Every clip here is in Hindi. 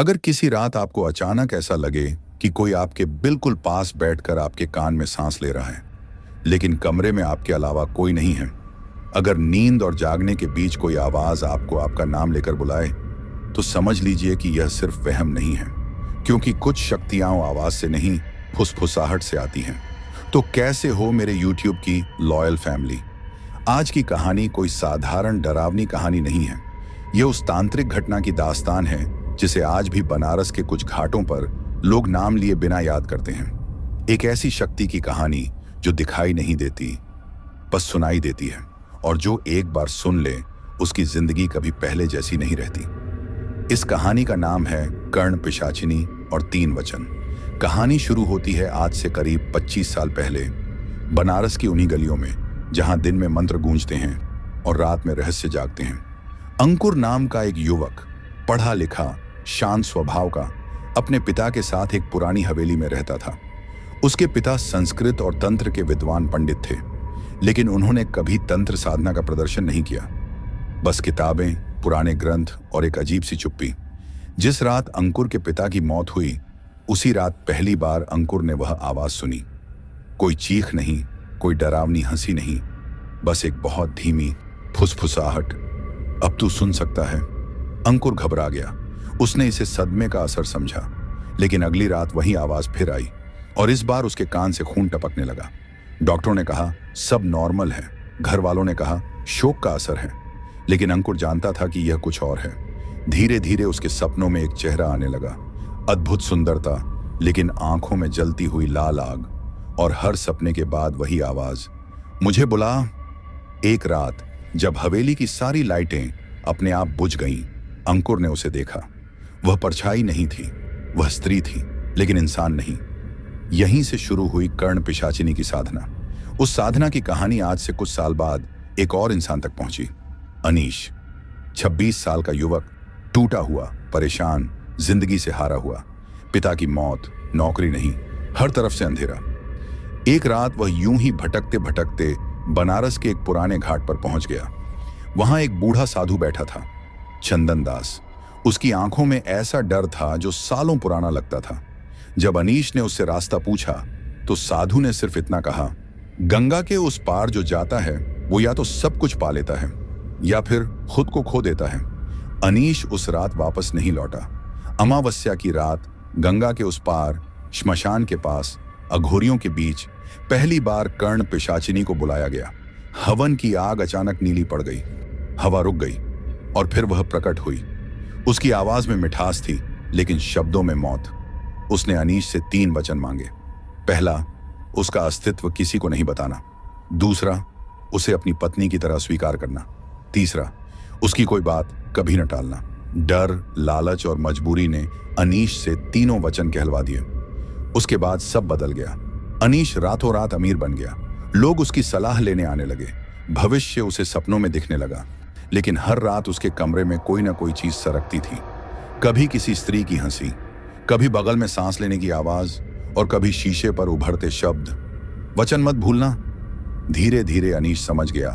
अगर किसी रात आपको अचानक ऐसा लगे कि कोई आपके बिल्कुल पास बैठकर आपके कान में सांस ले रहा है, लेकिन कमरे में आपके अलावा कोई नहीं है, अगर नींद और जागने के बीच कोई आवाज आपको आपका नाम लेकर बुलाए, तो समझ लीजिए कि यह सिर्फ वहम नहीं है, क्योंकि कुछ शक्तियां आवाज से नहीं, फुसफुसाहट से आती हैं। तो कैसे हो मेरे YouTube की लॉयल फैमिली। आज की कहानी कोई साधारण डरावनी कहानी नहीं है। यह उस तांत्रिक घटना की दास्तान है जिसे आज भी बनारस के कुछ घाटों पर लोग नाम लिए बिना याद करते हैं। एक ऐसी शक्ति की कहानी जो दिखाई नहीं देती, बस सुनाई देती है, और जो एक बार सुन ले उसकी जिंदगी कभी पहले जैसी नहीं रहती। इस कहानी का नाम है कर्ण पिशाचिनी और 3 वचन। कहानी शुरू होती है आज से करीब 25 साल पहले, बनारस की उन्हीं गलियों में जहां दिन में मंत्र गूंजते हैं और रात में रहस्य जागते हैं। अंकुर नाम का एक युवक, पढ़ा लिखा, शांत स्वभाव का, अपने पिता के साथ एक पुरानी हवेली में रहता था। उसके पिता संस्कृत और तंत्र के विद्वान पंडित थे, लेकिन उन्होंने कभी तंत्र साधना का प्रदर्शन नहीं किया। बस किताबें, पुराने ग्रंथ और एक अजीब सी चुप्पी। जिस रात अंकुर के पिता की मौत हुई, उसी रात पहली बार अंकुर ने वह आवाज सुनी। कोई चीख नहीं, कोई डरावनी हंसी नहीं, बस एक बहुत धीमी फुसफुसाहट। अब तू सुन सकता है। अंकुर घबरा गया। उसने इसे सदमे का असर समझा, लेकिन अगली रात वही आवाज फिर आई, और इस बार उसके कान से खून टपकने लगा। डॉक्टरों ने कहा सब नॉर्मल है, घर वालों ने कहा शोक का असर है, लेकिन अंकुर जानता था कि यह कुछ और है। धीरे धीरे उसके सपनों में एक चेहरा आने लगा, अद्भुत सुंदरता, लेकिन आंखों में जलती हुई लाल आग, और हर सपने के बाद वही आवाज, मुझे बुला। एक रात जब हवेली की सारी लाइटें अपने आप बुझ गईं, अंकुर ने उसे देखा। वह परछाई नहीं थी, वह स्त्री थी, लेकिन इंसान नहीं। यहीं से शुरू हुई कर्ण पिशाचिनी की साधना। उस साधना की कहानी आज से कुछ साल बाद एक और इंसान तक पहुंची। अनीश, 26 साल का युवक, टूटा हुआ, परेशान, जिंदगी से हारा हुआ। पिता की मौत, नौकरी नहीं, हर तरफ से अंधेरा। एक रात वह यूं ही भटकते भटकते बनारस के एक पुराने घाट पर पहुंच गया। वहां एक बूढ़ा साधु बैठा था, चंदन दास। उसकी आंखों में ऐसा डर था जो सालों पुराना लगता था। जब अनीश ने उससे रास्ता पूछा, तो साधु ने सिर्फ इतना कहा, गंगा के उस पार जो जाता है वो या तो सब कुछ पा लेता है या फिर खुद को खो देता है। अनीश उस रात वापस नहीं लौटा। अमावस्या की रात गंगा के उस पार, श्मशान के पास, अघोरियों के बीच पहली बार कर्ण पिशाचिनी को बुलाया गया। हवन की आग अचानक नीली पड़ गई, हवा रुक गई, और फिर वह प्रकट हुई। उसकी आवाज में मिठास थी, लेकिन शब्दों में मौत। उसने अनीश से 3 वचन मांगे। पहला, उसका अस्तित्व किसी को नहीं बताना। दूसरा, उसे अपनी पत्नी की तरह स्वीकार करना। तीसरा, उसकी कोई बात कभी न टालना। डर, लालच और मजबूरी ने अनीश से तीनों वचन कहलवा दिए। उसके बाद सब बदल गया। अनीश रातों रात अमीर बन गया। लोग उसकी सलाह लेने आने लगे। भविष्य उसे सपनों में दिखने लगा, लेकिन हर रात उसके कमरे में कोई ना कोई चीज सरकती थी। कभी किसी स्त्री की हंसी, कभी बगल में सांस लेने की आवाज, और कभी शीशे पर उभरते शब्द, वचन मत भूलना। धीरे धीरे अनीश समझ गया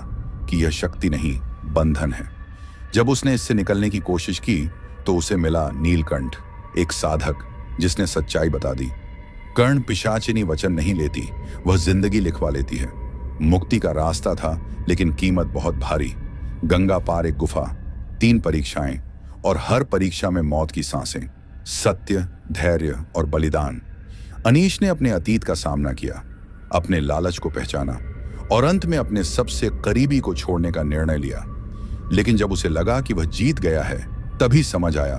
कि यह शक्ति नहीं, बंधन है। जब उसने इससे निकलने की कोशिश की, तो उसे मिला नीलकंठ, एक साधक जिसने सच्चाई बता दी। कर्ण पिशाचिनी वचन नहीं लेती, वह जिंदगी लिखवा लेती है। मुक्ति का रास्ता था, लेकिन कीमत बहुत भारी। गंगा पार एक गुफा, 3 परीक्षाएं, और हर परीक्षा में मौत की सांसें, सत्य, धैर्य और बलिदान। अनीश ने अपने अतीत का सामना किया, अपने लालच को पहचाना, और अंत में अपने सबसे करीबी को छोड़ने का निर्णय लिया। लेकिन जब उसे लगा कि वह जीत गया है, तभी समझ आया,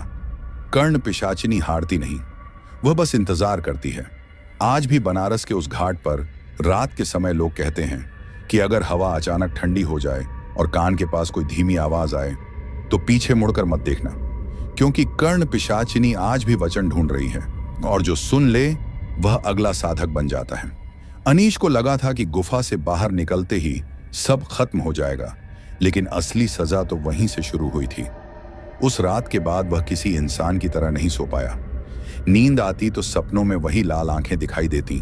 कर्ण पिशाचिनी हारती नहीं, वह बस इंतजार करती है। आज भी बनारस के उस घाट पर रात के समय लोग कहते हैं कि अगर हवा अचानक ठंडी हो जाए और कान के पास कोई धीमी आवाज आए, तो पीछे मुड़कर मत देखना, क्योंकि कर्ण पिशाचिनी आज भी वचन ढूंढ रही है, और जो सुन ले वह अगला साधक बन जाता है। अनीश को लगा था कि गुफा से बाहर निकलते ही सब खत्म हो जाएगा, लेकिन असली सजा तो वहीं से शुरू हुई थी। उस रात के बाद वह किसी इंसान की तरह नहीं सो पाया। नींद आती तो सपनों में वही लाल आंखें दिखाई देती,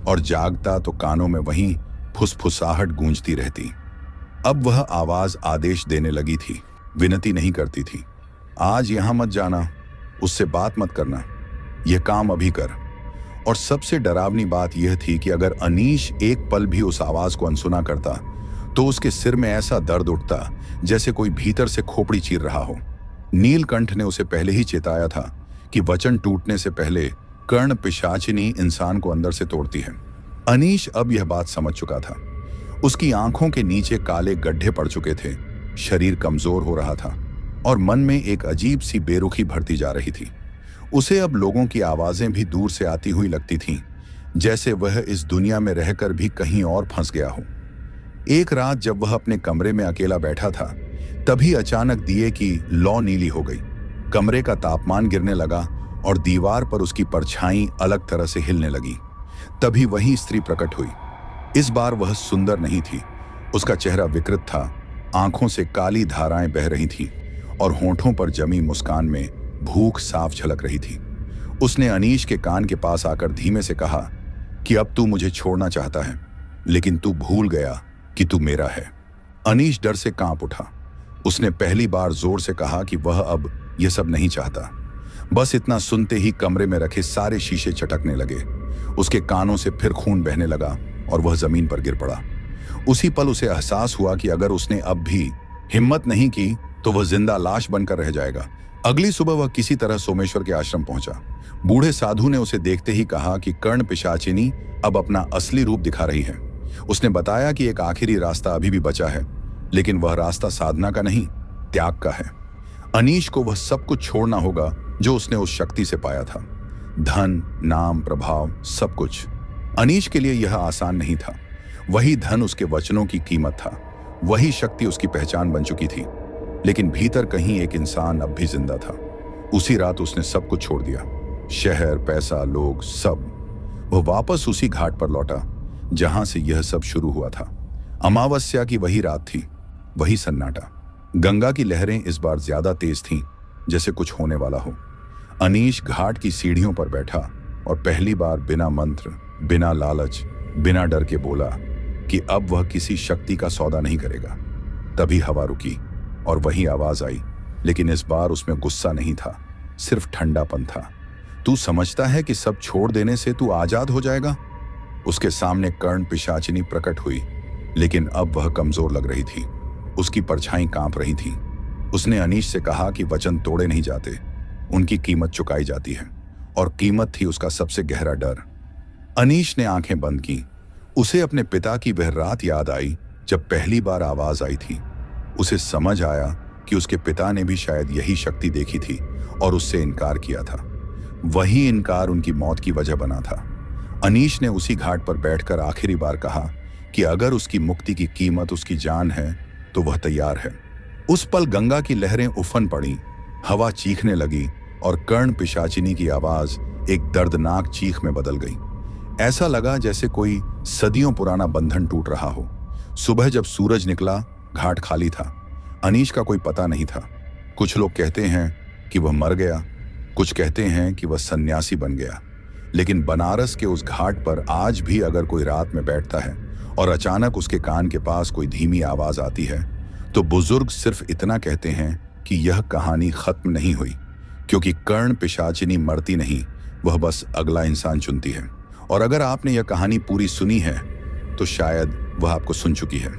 और जागता तो कानों में वही फुसफुसाहट गूंजती रहती। अब वह आवाज आदेश देने लगी थी, विनती नहीं करती थी। आज यहां मत जाना, उससे बात मत करना, यह काम अभी कर। और सबसे डरावनी बात यह थी कि अगर अनीश एक पल भी उस आवाज को अनसुना करता तो उसके सिर में ऐसा दर्द उठता जैसे कोई भीतर से खोपड़ी चीर रहा हो। नीलकंठ ने उसे पहले ही चेताया था कि वचन टूटने से पहले कर्ण पिशाचिनी इंसान को अंदर से तोड़ती है। अनीश अब यह बात समझ चुका था। उसकी आंखों के नीचे काले गड्ढे पड़ चुके थे, शरीर कमजोर हो रहा था और मन में एक अजीब सी बेरुखी भरती जा रही थी। उसे अब लोगों की आवाजें भी दूर से आती हुई लगती थीं, जैसे वह इस दुनिया में रहकर भी कहीं और फंस गया हो। एक रात जब वह अपने कमरे में अकेला बैठा था, तभी अचानक दिए की लौ नीली हो गई। कमरे का तापमान गिरने लगा और दीवार पर उसकी परछाई अलग तरह से हिलने लगी। तभी वही स्त्री प्रकट हुई। इस बार वह सुंदर नहीं थी, उसका चेहरा विकृत था, आंखों से काली धाराएं बह रही थीं और होंठों पर जमी मुस्कान में भूख साफ झलक रही थी। उसने अनीश के कान के पास आकर धीमे से कहा कि अब तू मुझे छोड़ना चाहता है, लेकिन तू भूल गया कि तू मेरा है। अनीश डर से कांप उठा। उसने पहली बार जोर से कहा कि वह अब यह सब नहीं चाहता। बस इतना सुनते ही कमरे में रखे सारे शीशे चटकने लगे। उसके कानों से फिर खून बहने लगा और वह जमीन पर गिर पड़ा। उसी पल उसे एहसास हुआ कि अगर उसने अब भी हिम्मत नहीं की तो वह जिंदा लाश बनकर रह जाएगा। अगली सुबह वह किसी तरह सोमेश्वर के आश्रम पहुंचा। बूढ़े साधु ने उसे देखते ही कहा कि कर्ण पिशाचिनी अब अपना असली रूप दिखा रही है। उसने बताया कि एक आखिरी रास्ता अभी भी बचा है, लेकिन वह रास्ता साधना का नहीं, त्याग का है। अनीश को वह सब कुछ छोड़ना होगा जो उसने उस शक्ति से पाया था। धन, नाम, प्रभाव, सब कुछ। अनीश के लिए यह आसान नहीं था। वही धन उसके वचनों की कीमत था, वही शक्ति उसकी पहचान बन चुकी थी। लेकिन भीतर कहीं एक इंसान अब भी जिंदा था। उसी रात उसने सब कुछ छोड़ दिया, शहर, पैसा, लोग, सब। वह वापस उसी घाट पर लौटा जहां से यह सब शुरू हुआ था। अमावस्या की वही रात थी, वही सन्नाटा। गंगा की लहरें इस बार ज्यादा तेज थीं, जैसे कुछ होने वाला हो। अनीश घाट की सीढ़ियों पर बैठा और पहली बार बिना मंत्र, बिना लालच, बिना डर के बोला कि अब वह किसी शक्ति का सौदा नहीं करेगा। तभी हवा रुकी और वही आवाज आई, लेकिन इस बार उसमें गुस्सा नहीं था, सिर्फ ठंडापन था। तू समझता है कि सब छोड़ देने से तू आजाद हो जाएगा? उसके सामने कर्ण पिशाचिनी प्रकट हुई, लेकिन अब वह कमजोर लग रही थी। उसकी परछाई कांप रही थी। उसने अनीश से कहा कि वचन तोड़े नहीं जाते, उनकी कीमत चुकाई जाती है, और कीमत थी उसका सबसे गहरा डर। अनीश ने आंखें बंद की। उसे अपने पिता की वह रात याद आई जब पहली बार आवाज आई थी। उसे समझ आया कि उसके पिता ने भी शायद यही शक्ति देखी थी और उससे इनकार किया था। वही इनकार उनकी मौत की वजह बना था। अनीश ने उसी घाट पर बैठकर आखिरी बार कहा कि अगर उसकी मुक्ति की कीमत उसकी जान है तो वह तैयार है। उस पल गंगा की लहरें उफन पड़ी, हवा चीखने लगी और कर्ण पिशाचिनी की आवाज एक दर्दनाक चीख में बदल गई। ऐसा लगा जैसे कोई सदियों पुराना बंधन टूट रहा हो। सुबह जब सूरज निकला, घाट खाली था। अनीश का कोई पता नहीं था। कुछ लोग कहते हैं कि वह मर गया, कुछ कहते हैं कि वह सन्यासी बन गया। लेकिन बनारस के उस घाट पर आज भी अगर कोई रात में बैठता है और अचानक उसके कान के पास कोई धीमी आवाज आती है, तो बुजुर्ग सिर्फ इतना कहते हैं कि यह कहानी खत्म नहीं हुई, क्योंकि कर्ण पिशाचिनी मरती नहीं, वह बस अगला इंसान चुनती है। और अगर आपने यह कहानी पूरी सुनी है तो शायद वह आपको सुन चुकी है।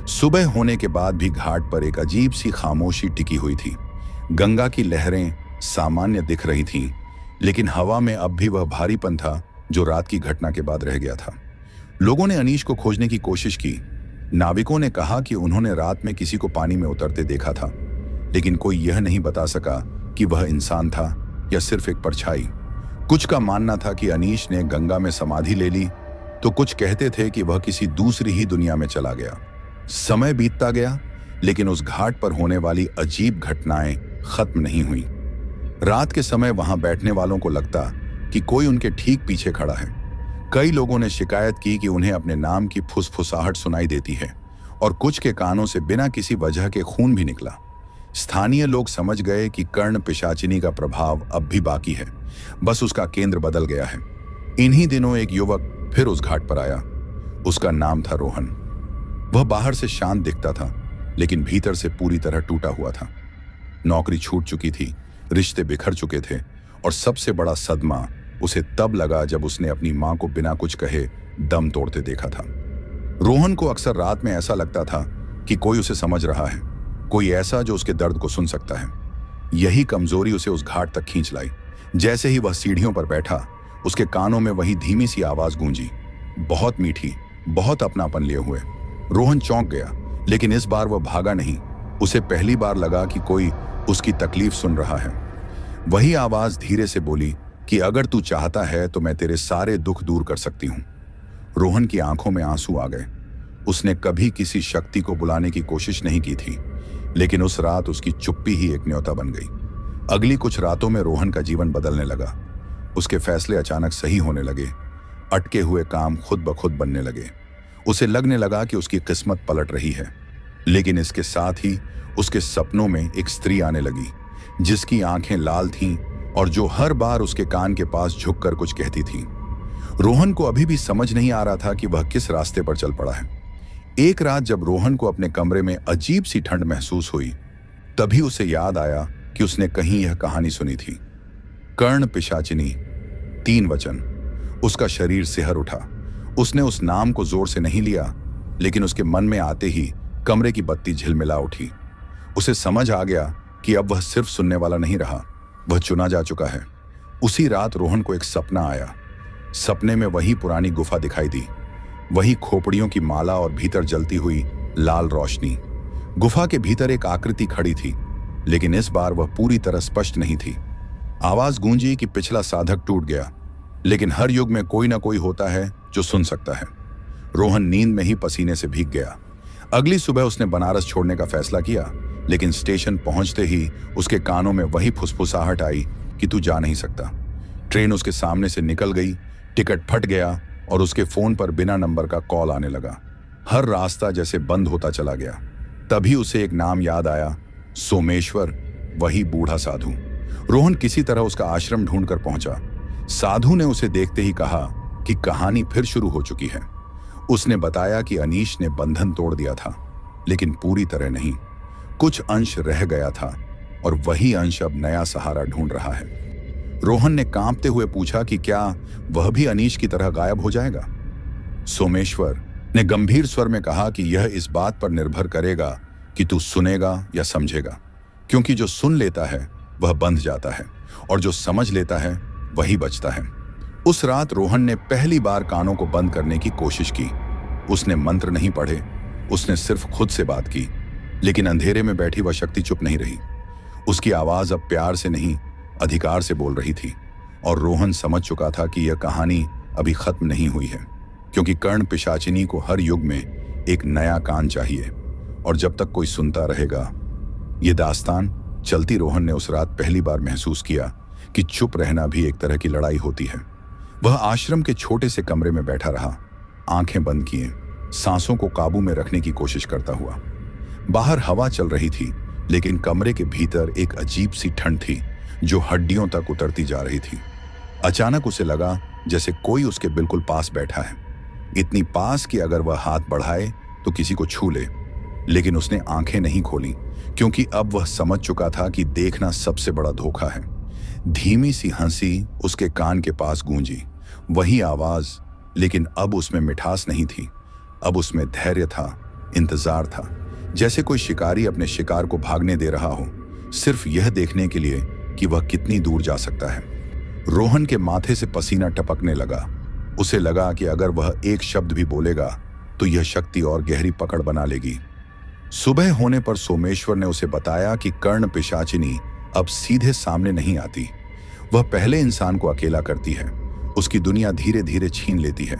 सुबह होने के बाद भी घाट पर एक अजीब सी खामोशी टिकी हुई थी। गंगा की लहरें सामान्य दिख रही थीं, लेकिन हवा में अब भी वह भारीपन था जो रात की घटना के बाद रह गया था। लोगों ने अनीश को खोजने की कोशिश की। नाविकों ने कहा कि उन्होंने रात में किसी को पानी में उतरते देखा था, लेकिन कोई यह नहीं बता सका कि वह इंसान था या सिर्फ एक परछाई। कुछ का मानना था कि अनीश ने गंगा में समाधि ले ली, तो कुछ कहते थे कि वह किसी दूसरी ही दुनिया में चला गया। समय बीतता गया, लेकिन उस घाट पर होने वाली अजीब घटनाएं खत्म नहीं हुई। रात के समय वहां बैठने वालों को लगता कि कोई उनके ठीक पीछे खड़ा है। कई लोगों ने शिकायत की कि उन्हें अपने नाम की फुसफुसाहट सुनाई देती है, और कुछ के कानों से बिना किसी वजह के खून भी निकला। स्थानीय लोग समझ गए कि कर्ण पिशाचिनी का प्रभाव अब भी बाकी है, बस उसका केंद्र बदल गया है। इन्हीं दिनों एक युवक फिर उस घाट पर आया। उसका नाम था रोहन। वह बाहर से शांत दिखता था, लेकिन भीतर से पूरी तरह टूटा हुआ था। नौकरी छूट चुकी थी, रिश्ते बिखर चुके थे और सबसे बड़ा सदमा उसे तब लगा जब उसने अपनी मां को बिना कुछ कहे दम तोड़ते देखा था। रोहन को अक्सर रात में ऐसा लगता था कि कोई उसे समझ रहा है, कोई ऐसा जो उसके दर्द को सुन सकता है। यही कमजोरी उसे उस घाट तक खींच लाई। जैसे ही वह सीढ़ियों पर बैठा, उसके कानों में वही धीमी सी आवाज गूंजी, बहुत मीठी, बहुत अपनापन लिए हुए। रोहन चौंक गया, लेकिन इस बार वह भागा नहीं। उसे पहली बार लगा कि कोई उसकी तकलीफ सुन रहा है। वही आवाज धीरे से बोली कि अगर तू चाहता है तो मैं तेरे सारे दुख दूर कर सकती हूं। रोहन की आंखों में आंसू आ गए। उसने कभी किसी शक्ति को बुलाने की कोशिश नहीं की थी, लेकिन उस रात उसकी चुप्पी ही एक न्योता बन गई। अगली कुछ रातों में रोहन का जीवन बदलने लगा। उसके फैसले अचानक सही होने लगे, अटके हुए काम खुद ब खुद बनने लगे। उसे लगने लगा कि उसकी किस्मत पलट रही है। लेकिन इसके साथ ही उसके सपनों में एक स्त्री आने लगी, जिसकी आंखें लाल थीं और जो हर बार उसके कान के पास झुककर कुछ कहती थी। रोहन को अभी भी समझ नहीं आ रहा था कि वह किस रास्ते पर चल पड़ा है। एक रात जब रोहन को अपने कमरे में अजीब सी ठंड महसूस हुई, तभी उसे याद आया कि उसने कहीं यह कहानी सुनी थी। कर्ण पिशाचिनी, 3 वचन। उसका शरीर सिहर उठा। उसने उस नाम को जोर से नहीं लिया, लेकिन उसके मन में आते ही कमरे की बत्ती झिलमिला उठी। उसे समझ आ गया कि अब वह सिर्फ सुनने वाला नहीं रहा, वह चुना जा चुका है। उसी रात रोहन को एक सपना आया। सपने में वही पुरानी गुफा दिखाई दी, वही खोपड़ियों की माला और भीतर जलती हुई लाल रोशनी। गुफा के भीतर एक आकृति खड़ी थी, लेकिन इस बार वह पूरी तरह स्पष्ट नहीं थी। आवाज गूंजी कि पिछला साधक टूट गया, लेकिन हर युग में कोई ना कोई होता है जो सुन सकता है। रोहन नींद में ही पसीने से भीग गया। अगली सुबह उसने बनारस छोड़ने का फैसला किया, लेकिन स्टेशन पहुंचते ही उसके कानों में वही फुसफुसाहट आई कि तू जा नहीं सकता। ट्रेन उसके सामने से निकल गई, टिकट फट गया और उसके फोन पर बिना नंबर का कॉल आने लगा। हर रास्ता जैसे बंद होता चला गया। तभी उसे एक नाम याद आया, सोमेश्वर, वही बूढ़ा साधु। रोहन किसी तरह उसका आश्रम ढूंढकर पहुंचा। साधु ने उसे देखते ही कहा कि कहानी फिर शुरू हो चुकी है। उसने बताया कि अनीश ने बंधन तोड़ दिया था, लेकिन पूरी तरह नहीं। कुछ अंश रह गया था और वही अंश अब नया सहारा ढूंढ रहा है। रोहन ने कांपते हुए पूछा कि क्या वह भी अनीश की तरह गायब हो जाएगा? सोमेश्वर ने गंभीर स्वर में कहा कि यह इस बात पर निर्भर करेगा कि तू सुनेगा या समझेगा, क्योंकि जो सुन लेता है वह बंध जाता है और जो समझ लेता है वही बचता है। उस रात रोहन ने पहली बार कानों को बंद करने की कोशिश की। उसने मंत्र नहीं पढ़े, उसने सिर्फ खुद से बात की, लेकिन अंधेरे में बैठी वह शक्ति चुप नहीं रही। उसकी आवाज अब प्यार से नहीं, अधिकार से बोल रही थी। और रोहन समझ चुका था कि यह कहानी अभी खत्म नहीं हुई है, क्योंकि कर्ण पिशाचिनी को हर युग में एक नया कान चाहिए, और जब तक कोई सुनता रहेगा ये दास्तान चलती। रोहन ने उस रात पहली बार महसूस किया कि चुप रहना भी एक तरह की लड़ाई होती है। वह आश्रम के छोटे से कमरे में बैठा रहा, आंखें बंद किए, सांसों को काबू में रखने की कोशिश करता हुआ। बाहर हवा चल रही थी, लेकिन कमरे के भीतर एक अजीब सी ठंड थी जो हड्डियों तक उतरती जा रही थी। अचानक उसे लगा जैसे कोई उसके बिल्कुल पास बैठा है, इतनी पास कि अगर वह हाथ बढ़ाए तो किसी को छू ले। लेकिन उसने आंखें नहीं खोली, क्योंकि अब वह समझ चुका था कि देखना सबसे बड़ा धोखा है। धीमी सी हंसी उसके कान के पास गूंजी, वही आवाज, लेकिन अब उसमें मिठास नहीं थी। अब उसमें धैर्य था, इंतजार था, जैसे कोई शिकारी अपने शिकार को भागने दे रहा हो, सिर्फ यह देखने के लिए कि वह कितनी दूर जा सकता है। रोहन के माथे से पसीना टपकने लगा। उसे लगा कि अगर वह एक शब्द भी बोलेगा तो यह शक्ति और गहरी पकड़ बना लेगी। सुबह होने पर सोमेश्वर ने उसे बताया कि कर्ण पिशाचिनी अब सीधे सामने नहीं आती। वह पहले इंसान को अकेला करती है, उसकी दुनिया धीरे धीरे छीन लेती है।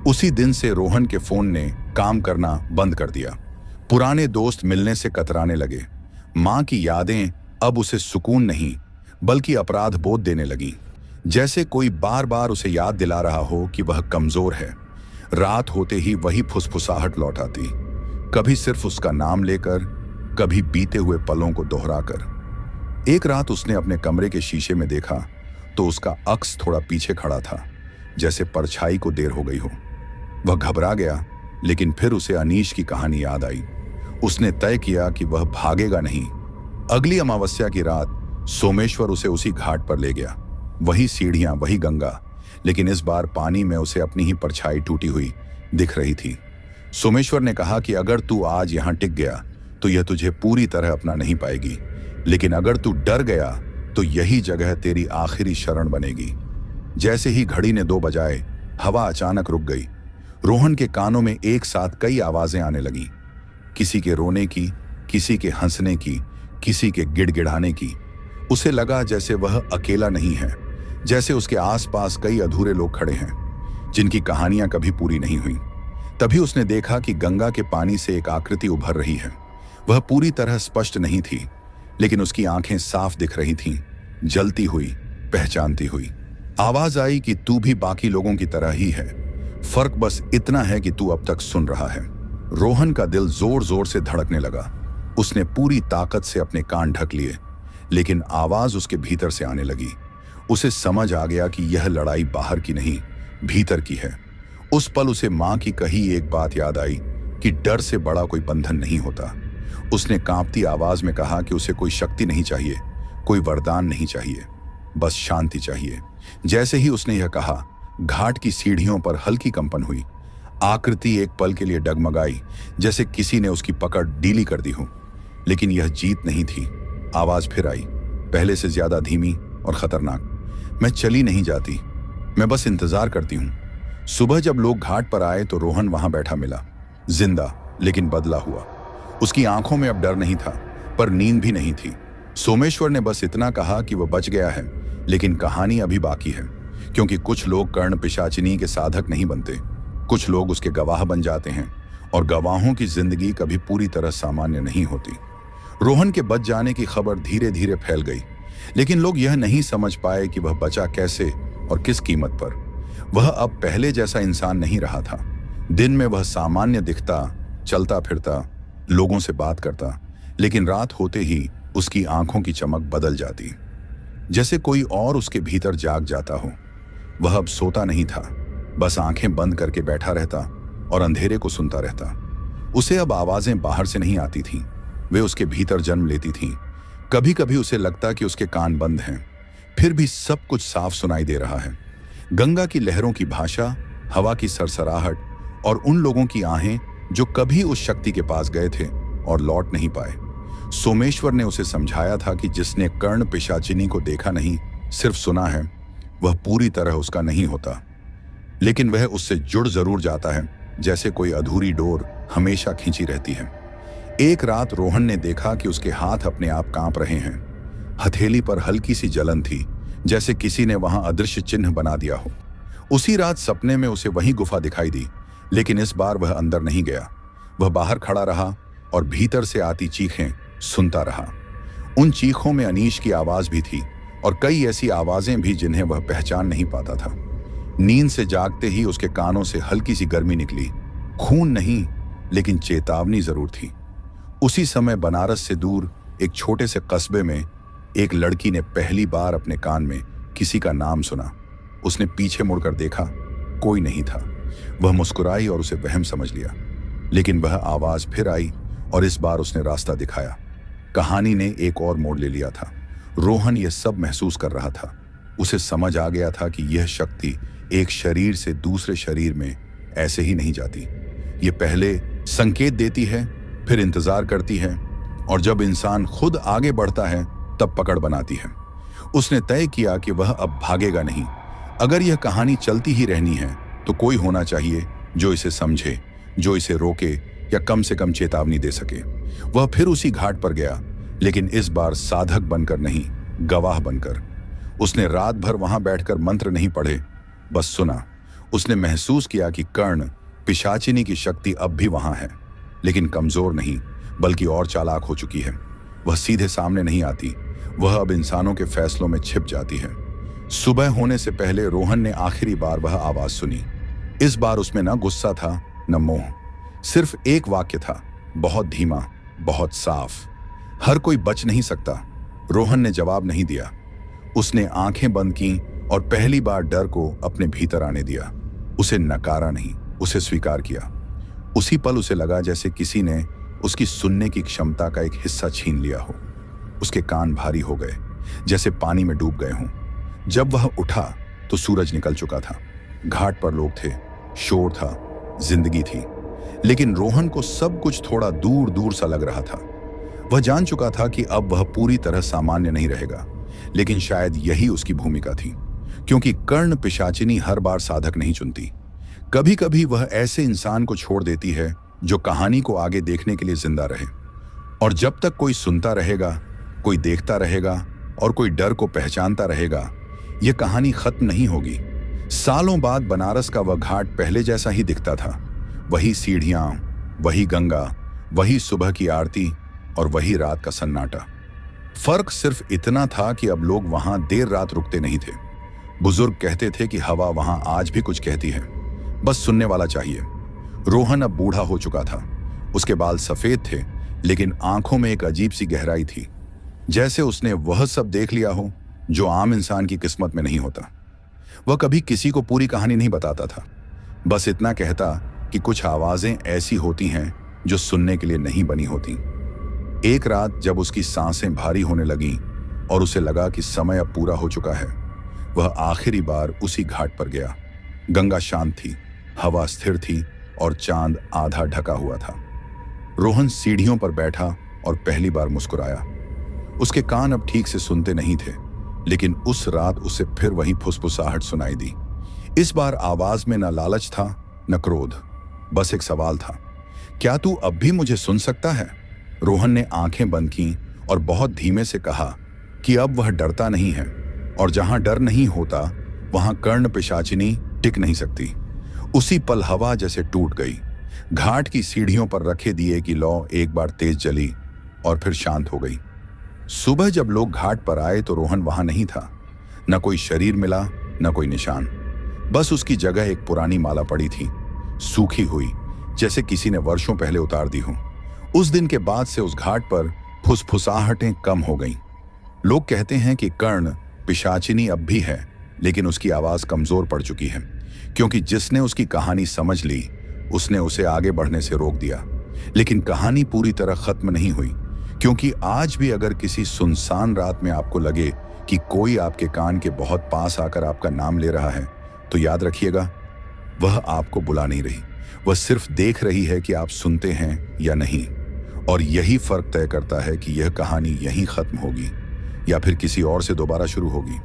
उसी दिन से रोहन के फोन ने काम करना बंद कर दिया। पुराने दोस्त मिलने से कतराने लगे। मां की यादें अब उसे सुकून नहीं बल्कि अपराध बोध देने लगी, जैसे कोई बार बार उसे याद दिला रहा हो कि वह कमजोर है। रात होते ही वही फुसफुसाहट लौट आती, कभी सिर्फ उसका नाम लेकर, कभी बीते हुए पलों को दोहराकर। एक रात उसने अपने कमरे के शीशे में देखा तो उसका अक्स थोड़ा पीछे खड़ा था, जैसे परछाई को देर हो गई हो। वह घबरा गया, लेकिन फिर उसे अनीश की कहानी याद आई। उसने तय किया कि वह भागेगा नहीं। अगली अमावस्या की रात सोमेश्वर उसे उसी घाट पर ले गया। वही सीढ़ियां, वही गंगा, लेकिन इस बार पानी में उसे अपनी ही परछाई टूटी हुई दिख रही थी। सोमेश्वर ने कहा कि अगर तू आज यहां टिक गया तो यह तुझे पूरी तरह अपना नहीं पाएगी, लेकिन अगर तू डर गया तो यही जगह तेरी आखिरी शरण बनेगी। जैसे ही घड़ी ने 2 बजाए, हवा अचानक रुक गई। रोहन के कानों में एक साथ कई आवाजें आने लगीं, किसी के रोने की, किसी के हंसने की, किसी के गिड़गिड़ाने की। उसे लगा जैसे वह अकेला नहीं है, जैसे उसके आसपास कई अधूरे लोग खड़े हैं जिनकी कहानियां कभी पूरी नहीं हुई। तभी उसने देखा कि गंगा के पानी से एक आकृति उभर रही है। वह पूरी तरह स्पष्ट नहीं थी, लेकिन उसकी आंखें साफ दिख रही थीं, जलती हुई, पहचानती हुई। आवाज आई कि तू भी बाकी लोगों की तरह ही है, फर्क बस इतना है कि तू अब तक सुन रहा है। रोहन का दिल जोर जोर से धड़कने लगा। उसने पूरी ताकत से अपने कान ढक लिए, लेकिन आवाज उसके भीतर से आने लगी। उसे समझ आ गया कि यह लड़ाई बाहर की नहीं, भीतर की है। उस पल उसे मां की कही एक बात याद आई कि डर से बड़ा कोई बंधन नहीं होता। उसने कांपती आवाज में कहा कि उसे कोई शक्ति नहीं चाहिए, कोई वरदान नहीं चाहिए, बस शांति चाहिए। जैसे ही उसने यह कहा, घाट की सीढ़ियों पर हल्की कंपन हुई। आकृति एक पल के लिए डगमगाई, जैसे किसी ने उसकी पकड़ ढीली कर दी हो। लेकिन यह जीत नहीं थी। आवाज फिर आई, पहले से ज्यादा धीमी और खतरनाक। मैं चली नहीं जाती, मैं बस इंतजार करती हूं। सुबह जब लोग घाट पर आए तो रोहन वहां बैठा मिला, जिंदा लेकिन बदला हुआ। उसकी आंखों में अब डर नहीं था, पर नींद भी नहीं थी। सोमेश्वर ने बस इतना कहा कि वह बच गया है, लेकिन कहानी अभी बाकी है, क्योंकि कुछ लोग कर्ण पिशाचिनी के साधक नहीं बनते, कुछ लोग उसके गवाह बन जाते हैं, और गवाहों की जिंदगी कभी पूरी तरह सामान्य नहीं होती। रोहन के बच जाने की खबर धीरे धीरे फैल गई, लेकिन लोग यह नहीं समझ पाए कि वह बचा कैसे और किस कीमत पर। वह अब पहले जैसा इंसान नहीं रहा था। दिन में वह सामान्य दिखता, चलता फिरता, लोगों से बात करता, लेकिन रात होते ही उसकी आंखों की चमक बदल जाती, जैसे कोई और उसके भीतर जाग जाता हो। वह अब सोता नहीं था, बस आंखें बंद करके बैठा रहता और अंधेरे को सुनता रहता। उसे अब आवाजें बाहर से नहीं आती थीं, वे उसके भीतर जन्म लेती थीं। कभी कभी उसे लगता कि उसके कान बंद हैं, फिर भी सब कुछ साफ सुनाई दे रहा है। गंगा की लहरों की भाषा, हवा की सरसराहट और उन लोगों की आहें जो कभी उस शक्ति के पास गए थे और लौट नहीं पाए। सोमेश्वर ने उसे समझाया था कि जिसने कर्ण पिशाचिनी को देखा नहीं, सिर्फ सुना है, वह पूरी तरह उसका नहीं होता, लेकिन वह उससे जुड़ जरूर जाता है, जैसे कोई अधूरी डोर हमेशा खींची रहती है। एक रात रोहन ने देखा कि उसके हाथ अपने आप कांप रहे हैं। हथेली पर हल्की सी जलन थी, जैसे किसी ने वहां अदृश्य चिन्ह बना दिया हो। उसी रात सपने में उसे वही गुफा दिखाई दी, लेकिन इस बार वह अंदर नहीं गया। वह बाहर खड़ा रहा और भीतर से आती चीखें सुनता रहा। उन चीखों में अनीश की आवाज भी थी और कई ऐसी आवाजें भी जिन्हें वह पहचान नहीं पाता था। नींद से जागते ही उसके कानों से हल्की सी गर्मी निकली। खून नहीं, लेकिन चेतावनी जरूर थी। उसी समय बनारस से दूर एक छोटे से कस्बे में एक लड़की ने पहली बार अपने कान में किसी का नाम सुना। उसने पीछे मुड़कर देखा, कोई नहीं था। वह मुस्कुराई और उसे वहम समझ लिया, लेकिन वह आवाज फिर आई और इस बार उसने रास्ता दिखाया। कहानी ने एक और मोड़ ले लिया था। रोहन यह सब महसूस कर रहा था। उसे समझ आ गया था कि यह शक्ति एक शरीर से दूसरे शरीर में ऐसे ही नहीं जाती। ये पहले संकेत देती है, फिर इंतजार करती है, और जब इंसान खुद आगे बढ़ता है तब पकड़ बनाती है। उसने तय किया कि वह अब भागेगा नहीं। अगर यह कहानी चलती ही रहनी है तो कोई होना चाहिए जो इसे समझे, जो इसे रोके या कम से कम चेतावनी दे सके। वह फिर उसी घाट पर गया, लेकिन इस बार साधक बनकर नहीं, गवाह बनकर। उसने रात भर वहां बैठकर मंत्र नहीं पढ़े, बस सुना। उसने महसूस किया कि कर्ण पिशाचिनी की शक्ति अब भी वहां है, लेकिन कमजोर नहीं, बल्कि और चालाक हो चुकी है। वह सीधे सामने नहीं आती, वह अब इंसानों के फैसलों में छिप जाती है। सुबह होने से पहले रोहन ने आखिरी बार वह आवाज सुनी। इस बार उसमें न गुस्सा था, न मोह, सिर्फ एक वाक्य था, बहुत धीमा, बहुत साफ। हर कोई बच नहीं सकता। रोहन ने जवाब नहीं दिया। उसने आंखें बंद की और पहली बार डर को अपने भीतर आने दिया। उसे नकारा नहीं, उसे स्वीकार किया। उसी पल उसे लगा जैसे किसी ने उसकी सुनने की क्षमता का एक हिस्सा छीन लिया हो। उसके कान भारी हो गए, जैसे पानी में डूब गए हों। जब वह उठा तो सूरज निकल चुका था। घाट पर लोग थे, शोर था, जिंदगी थी। लेकिन रोहन को सब कुछ थोड़ा दूर दूर सा लग रहा था। वह जान चुका था कि अब वह पूरी तरह सामान्य नहीं रहेगा, लेकिन शायद यही उसकी भूमिका थी, क्योंकि कर्ण पिशाचिनी हर बार साधक नहीं चुनती। कभी कभी वह ऐसे इंसान को छोड़ देती है जो कहानी को आगे देखने के लिए जिंदा रहे। और जब तक कोई सुनता रहेगा, कोई देखता रहेगा और कोई डर को पहचानता रहेगा, यह कहानी खत्म नहीं होगी। सालों बाद बनारस का वह घाट पहले जैसा ही दिखता था। वही सीढ़ियां, वही गंगा, वही सुबह की आरती और वही रात का सन्नाटा। फर्क सिर्फ इतना था कि अब लोग वहां देर रात रुकते नहीं थे। बुजुर्ग कहते थे कि हवा वहां आज भी कुछ कहती है, बस सुनने वाला चाहिए। रोहन अब बूढ़ा हो चुका था। उसके बाल सफेद थे, लेकिन आंखों में एक अजीब सी गहराई थी, जैसे उसने वह सब देख लिया हो जो आम इंसान की किस्मत में नहीं होता। वह कभी किसी को पूरी कहानी नहीं बताता था, बस इतना कहता कि कुछ आवाजें ऐसी होती हैं जो सुनने के लिए नहीं बनी होती। एक रात जब उसकी सांसें भारी होने लगीं और उसे लगा कि समय अब पूरा हो चुका है, वह आखिरी बार उसी घाट पर गया। गंगा शांत थी, हवा स्थिर थी और चांद आधा ढका हुआ था। रोहन सीढ़ियों पर बैठा और पहली बार मुस्कुराया। उसके कान अब ठीक से सुनते नहीं थे, लेकिन उस रात उसे फिर वही फुसफुसाहट सुनाई दी। इस बार आवाज में न लालच था न क्रोध, बस एक सवाल था, क्या तू अब भी मुझे सुन सकता है? रोहन ने आंखें बंद की और बहुत धीमे से कहा कि अब वह डरता नहीं है, और जहां डर नहीं होता वहां कर्ण पिशाचिनी टिक नहीं सकती। उसी पल हवा जैसे टूट गई। घाट की सीढ़ियों पर रखे दिए की लौ एक बार तेज जली और फिर शांत हो गई। सुबह जब लोग घाट पर आए तो रोहन वहां नहीं था। न कोई शरीर मिला, न कोई निशान, बस उसकी जगह एक पुरानी माला पड़ी थी, सूखी हुई, जैसे किसी ने वर्षों पहले उतार दी हो। उस दिन के बाद से उस घाट पर फुसफुसाहटें कम हो गईं। लोग कहते हैं कि कर्ण पिशाचिनी अब भी है, लेकिन उसकी आवाज कमजोर पड़ चुकी है, क्योंकि जिसने उसकी कहानी समझ ली उसने उसे आगे बढ़ने से रोक दिया। लेकिन कहानी पूरी तरह खत्म नहीं हुई, क्योंकि आज भी अगर किसी सुनसान रात में आपको लगे कि कोई आपके कान के बहुत पास आकर आपका नाम ले रहा है, तो याद रखिएगा, वह आपको बुला नहीं रही, वह सिर्फ देख रही है कि आप सुनते हैं या नहीं। और यही फर्क तय करता है कि यह कहानी यहीं खत्म होगी या फिर किसी और से दोबारा शुरू होगी।